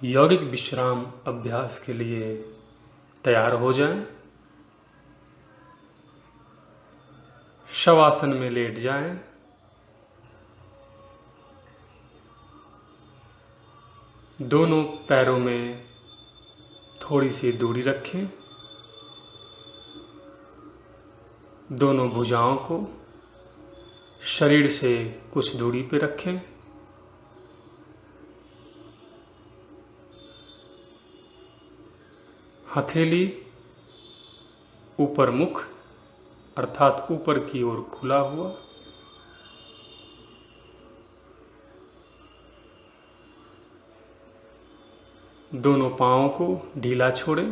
यौगिक विश्राम अभ्यास के लिए तैयार हो जाएं। शवासन में लेट जाएं। दोनों पैरों में थोड़ी सी दूरी रखें। दोनों भुजाओं को शरीर से कुछ दूरी पर रखें। हथेली ऊपर मुख अर्थात ऊपर की ओर खुला हुआ। दोनों पांवों को ढीला छोड़ें।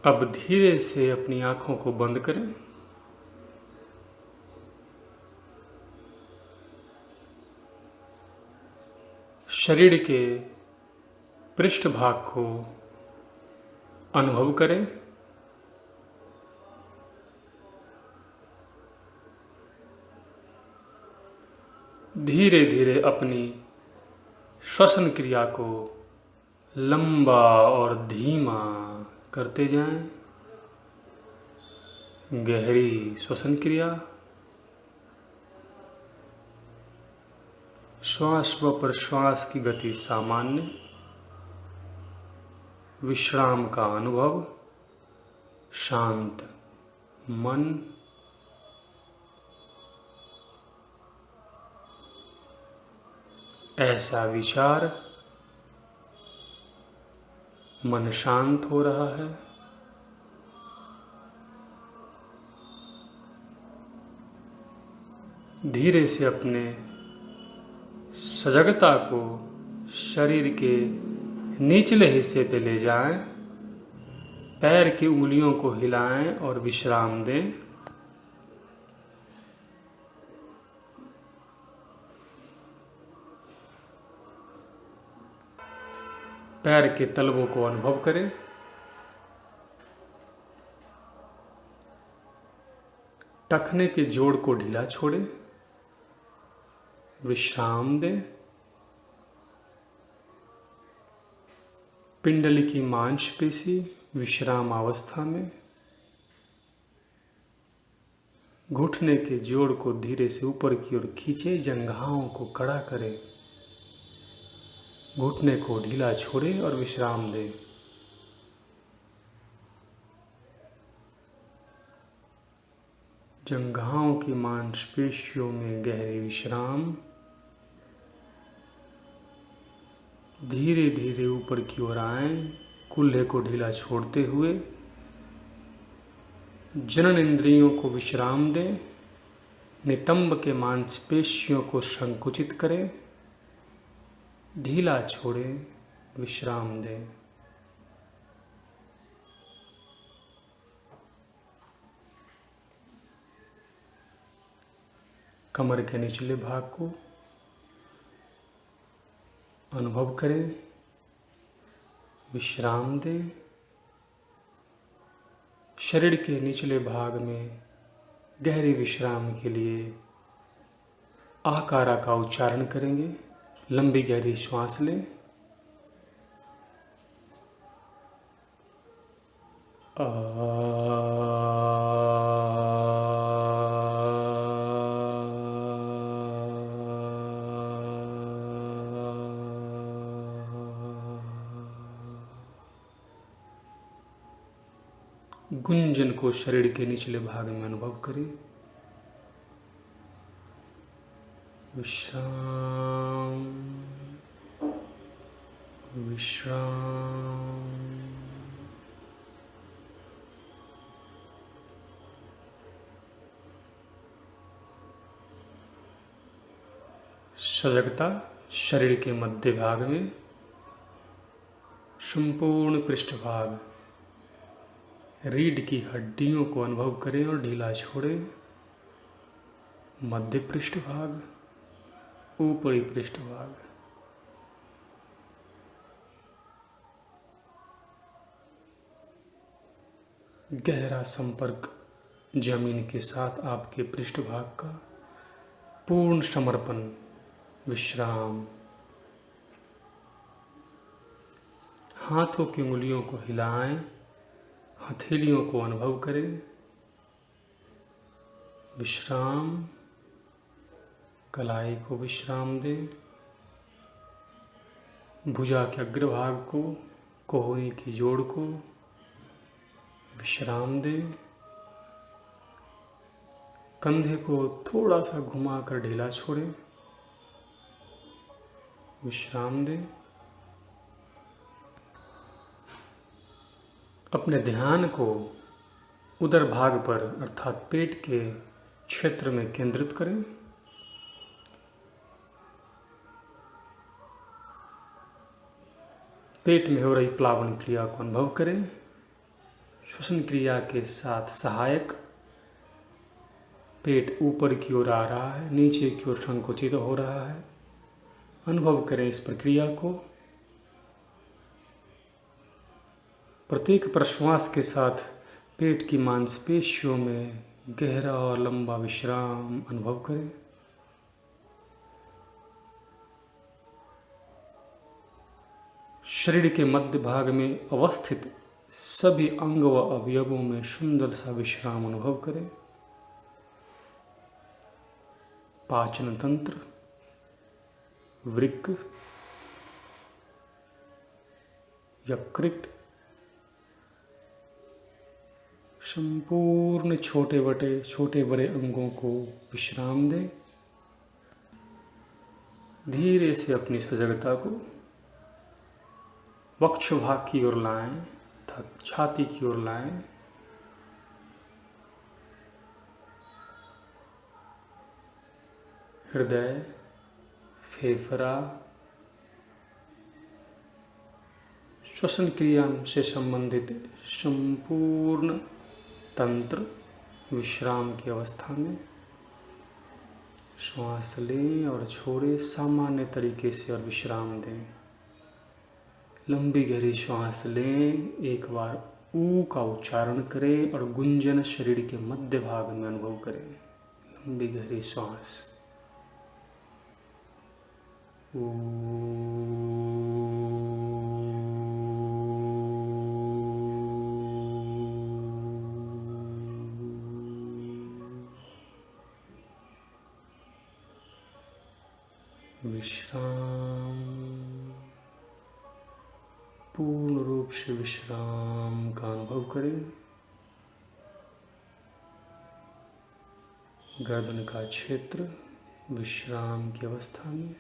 अब धीरे से अपनी आंखों को बंद करें। शरीर के पृष्ठभाग को अनुभव करें। धीरे धीरे अपनी श्वसन क्रिया को लंबा और धीमा करते जाएं। गहरी श्वसन क्रिया। श्वास व प्रश्वास की गति सामान्य। विश्राम का अनुभव। शांत मन। ऐसा विचार मन शांत हो रहा है। धीरे से अपने सजगता को शरीर के निचले हिस्से पे ले जाएं। पैर की उंगलियों को हिलाएं और विश्राम दें। पैर के तलवों को अनुभव करें। टखने के जोड़ को ढीला छोड़ें। विश्राम दें। पिंडली की मांसपेशी विश्राम अवस्था में। घुटने के जोड़ को धीरे से ऊपर की ओर खींचे। जंघाओं को कड़ा करें। घुटने को ढीला छोड़ें और विश्राम दें। जंघाओं की मांसपेशियों में गहरे विश्राम। धीरे धीरे ऊपर की ओर आएं। कूल्हे को ढीला छोड़ते हुए जनन इंद्रियों को विश्राम दें। नितंब के मांसपेशियों को संकुचित करें। ढीला छोड़ें। विश्राम दें। कमर के निचले भाग को अनुभव करें। विश्राम दें। शरीर के निचले भाग में गहरे विश्राम के लिए आकारा का उच्चारण करेंगे। लंबी गहरी श्वास लें। गुंजन को शरीर के निचले भाग में अनुभव करें। विश्राम विश्राम। सजगता शरीर के मध्य भाग में। संपूर्ण पृष्ठभाग रीढ़ की हड्डियों को अनुभव करें और ढीला छोड़ें। मध्य पृष्ठभाग। ऊपरी पृष्ठभाग। गहरा संपर्क जमीन के साथ आपके पृष्ठभाग का। पूर्ण समर्पण, विश्राम। हाथों की उंगलियों को हिलाएं, हथेलियों को अनुभव करें। विश्राम। कलाई को विश्राम दें, भुजा के अग्रभाग को, कोहनी की जोड़ को विश्राम दें। कंधे को थोड़ा सा घुमाकर ढीला छोड़ें, विश्राम दें। अपने ध्यान को उदर भाग पर अर्थात पेट के क्षेत्र में केंद्रित करें। पेट में हो रही प्लावन क्रिया को अनुभव करें। श्वसन क्रिया के साथ सहायक पेट ऊपर की ओर आ रहा है, नीचे की ओर संकुचित हो रहा है। अनुभव करें इस प्रक्रिया को। प्रत्येक प्रश्वास के साथ पेट की मांसपेशियों में गहरा और लंबा विश्राम अनुभव करें। शरीर के मध्य भाग में अवस्थित सभी अंग व अवयवों में सुंदर सा विश्राम अनुभव करें। पाचन तंत्र, वृक्क, यकृत, संपूर्ण छोटे बड़े अंगों को विश्राम दें। धीरे से अपनी सजगता को वक्ष भाग की ओर लाएं अर्थात छाती की ओर लाएं। हृदय, फेफड़ा, श्वसन क्रिया से संबंधित संपूर्ण तंत्र विश्राम की अवस्था में श्वास लें और छोड़ें सामान्य तरीके से और विश्राम दें। लंबी गहरी श्वास लें, एक बार ऊ का उच्चारण करें और गुंजन शरीर के मध्य भाग में अनुभव करें। लंबी गहरी श्वास। विश्राम। पूर्ण रूप से विश्राम का अनुभव करें। गर्दन का क्षेत्र विश्राम की अवस्था में।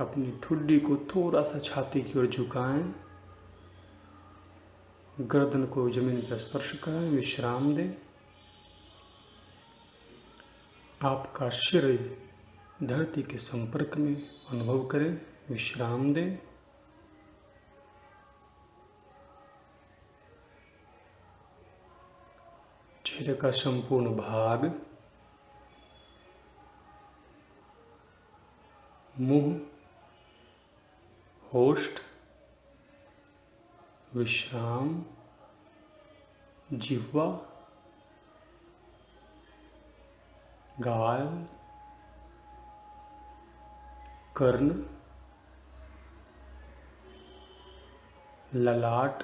अपनी ठुड्डी को थोड़ा सा छाती की ओर झुकाएं, गर्दन को जमीन पर स्पर्श कराएं, विश्राम दें। आपका सिर धरती के संपर्क में अनुभव करें, विश्राम दें। चेहरे का संपूर्ण भाग, मुंह, होष्ठ, विश्राम, जिह्वा, गाल, कर्ण, ललाट,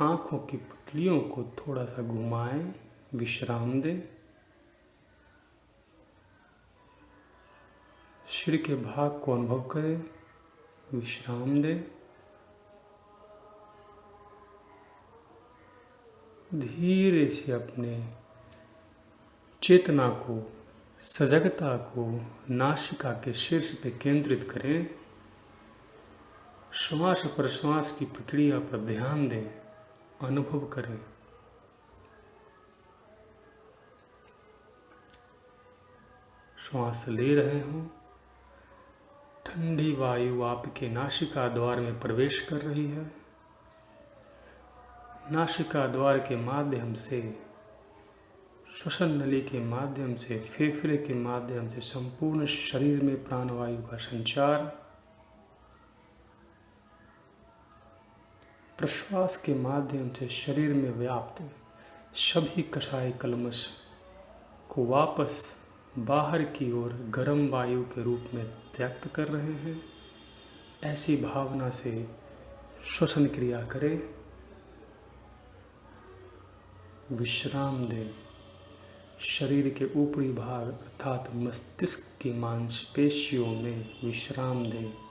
आंखों की पुतलियों को थोड़ा सा घुमाएं, विश्राम दें। सिर के भाग को अनुभव करें, विश्राम दें। धीरे से अपने चेतना को, सजगता को नासिका के शीर्ष पे केंद्रित करें। श्वास प्रश्वास की प्रक्रिया पर ध्यान दें, अनुभव करें। श्वास ले रहे हों, ठंडी वायु आपके नासिका द्वार में प्रवेश कर रही है। नासिका द्वार के माध्यम से, श्वसन नली के माध्यम से, फेफड़े के माध्यम से संपूर्ण शरीर में प्राणवायु का संचार। प्रश्वास के माध्यम से शरीर में व्याप्त सभी कषाय कल्मश को वापस बाहर की ओर गर्म वायु के रूप में त्यक्त कर रहे हैं। ऐसी भावना से श्वसन क्रिया करें। विश्राम दें। शरीर के ऊपरी भाग अर्थात मस्तिष्क की मांसपेशियों में विश्राम दें।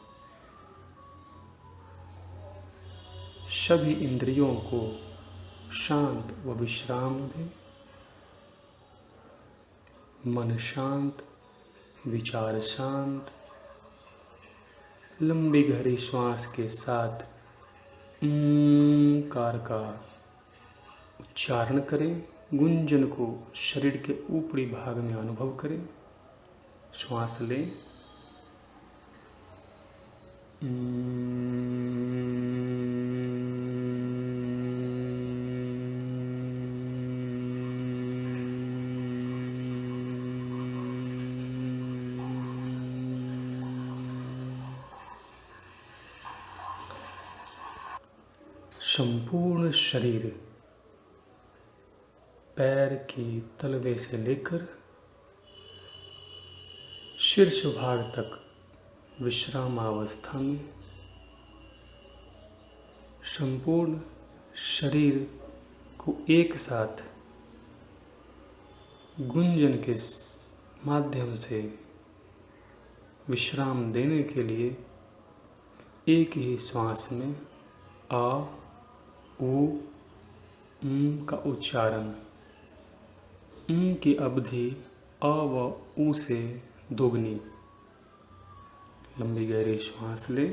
सभी इंद्रियों को शांत व विश्राम दें। मन शांत, विचार शांत। लंबी गहरी श्वास के साथ कार का उच्चारण करें। गुंजन को शरीर के ऊपरी भाग में अनुभव करें। श्वास लें। संपूर्ण शरीर पैर की तलवे से लेकर शीर्ष भाग तक विश्रामावस्था में संपूर्ण शरीर को एक साथ गुंजन के माध्यम से विश्राम देने के लिए एक ही श्वास में आ उ का उच्चारण की अवधि अ व उ से दोगुनी। लंबी गहरी श्वास ले।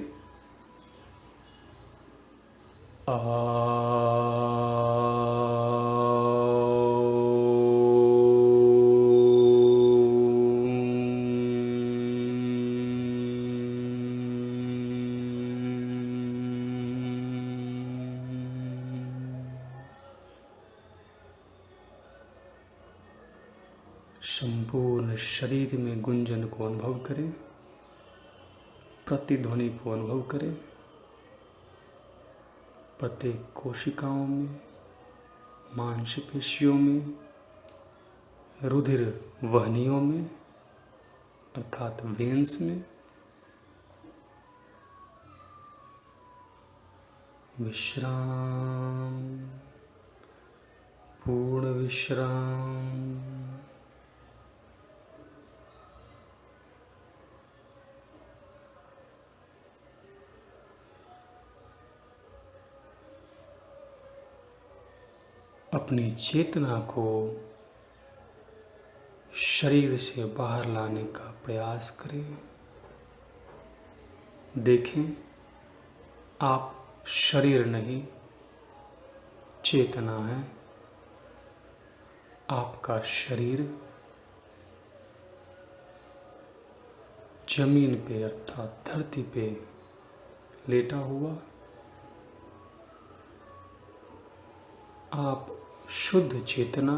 संपूर्ण शरीर में गुंजन को अनुभव करें। प्रतिध्वनि को अनुभव करें। प्रत्येक कोशिकाओं में, मांसपेशियों में, रुधिर वहनियों में अर्थात वेन्स में विश्राम, पूर्ण विश्राम। अपनी चेतना को शरीर से बाहर लाने का प्रयास करें। देखें, आप शरीर नहीं, चेतना है। आपका शरीर जमीन पे अर्थात धरती पे लेटा हुआ। आप शुद्ध चेतना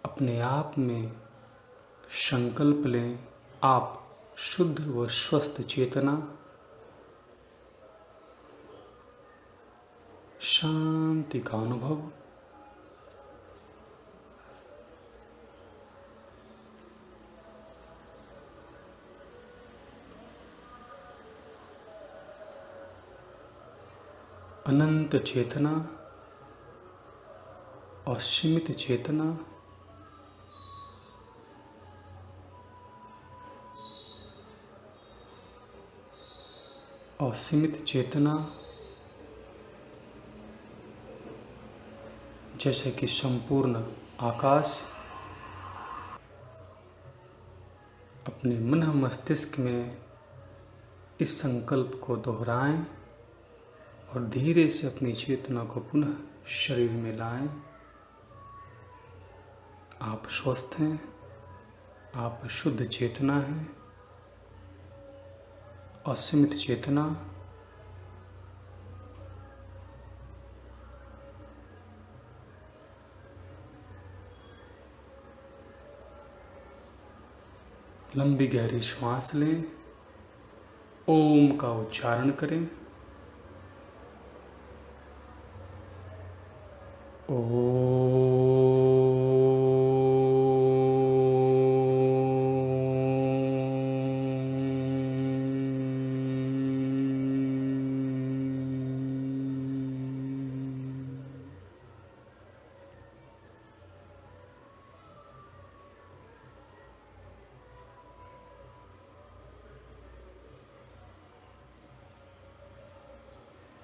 अपने आप में संकल्प लें। आप शुद्ध व स्वस्थ चेतना, शांति का अनुभव। अनंत चेतना, असीमित चेतना, असीमित चेतना, जैसे कि संपूर्ण आकाश। अपने मन मस्तिष्क में इस संकल्प को दोहराएं और धीरे से अपनी चेतना को पुनः शरीर में लाएं। आप स्वस्थ हैं, आप शुद्ध चेतना हैं, असीमित चेतना। लंबी गहरी श्वास लें, ओम का उच्चारण करें।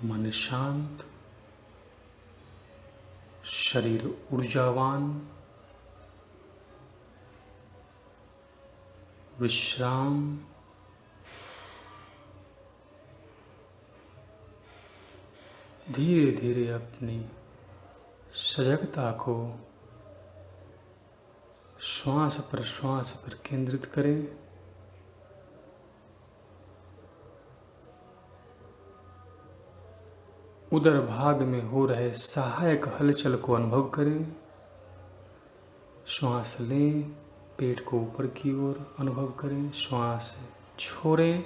मन शांत, शरीर ऊर्जावान, विश्राम। धीरे धीरे अपनी सजगता को श्वास प्रश्वास पर केंद्रित करें। उदर भाग में हो रहे सहायक हलचल को अनुभव करें। श्वास लें, पेट को ऊपर की ओर अनुभव करें। श्वास छोड़ें,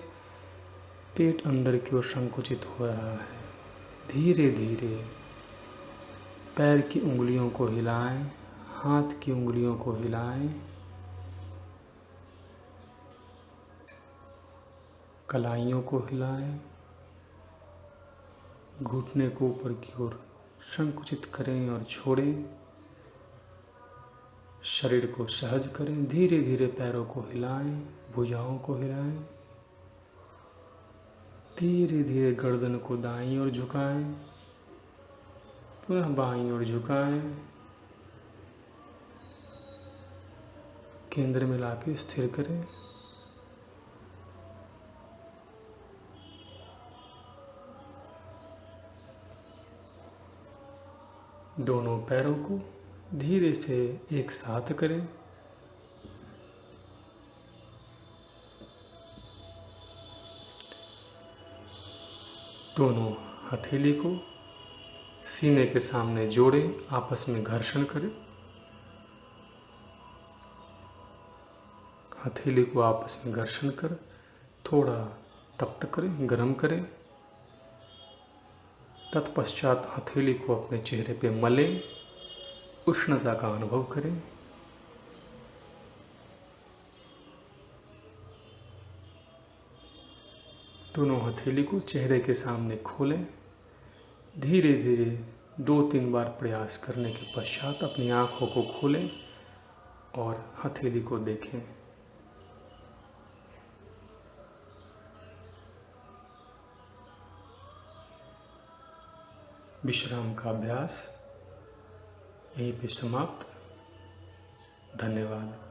पेट अंदर की ओर संकुचित हो रहा है। धीरे धीरे पैर की उंगलियों को हिलाएं, हाथ की उंगलियों को हिलाएं, कलाइयों को हिलाएं, घुटने को ऊपर की ओर संकुचित करें और छोड़ें। शरीर को सहज करें। धीरे धीरे पैरों को हिलाएं, भुजाओं को हिलाएं। धीरे धीरे गर्दन को दाईं ओर झुकाएं, पुनः बाईं ओर झुकाएं। केंद्र में लाके स्थिर करें। दोनों पैरों को धीरे से एक साथ करें। दोनों हथेली को सीने के सामने जोड़ें, आपस में घर्षण करें। हथेली को आपस में घर्षण कर थोड़ा तप्त करें, गरम करें। तत्पश्चात हथेली को अपने चेहरे पे मलें, उष्णता का अनुभव करें। दोनों हथेली को चेहरे के सामने खोलें। धीरे धीरे 2-3 बार प्रयास करने के पश्चात अपनी आंखों को खोलें और हथेली को देखें। विश्राम का अभ्यास यहीं पे समाप्त। धन्यवाद।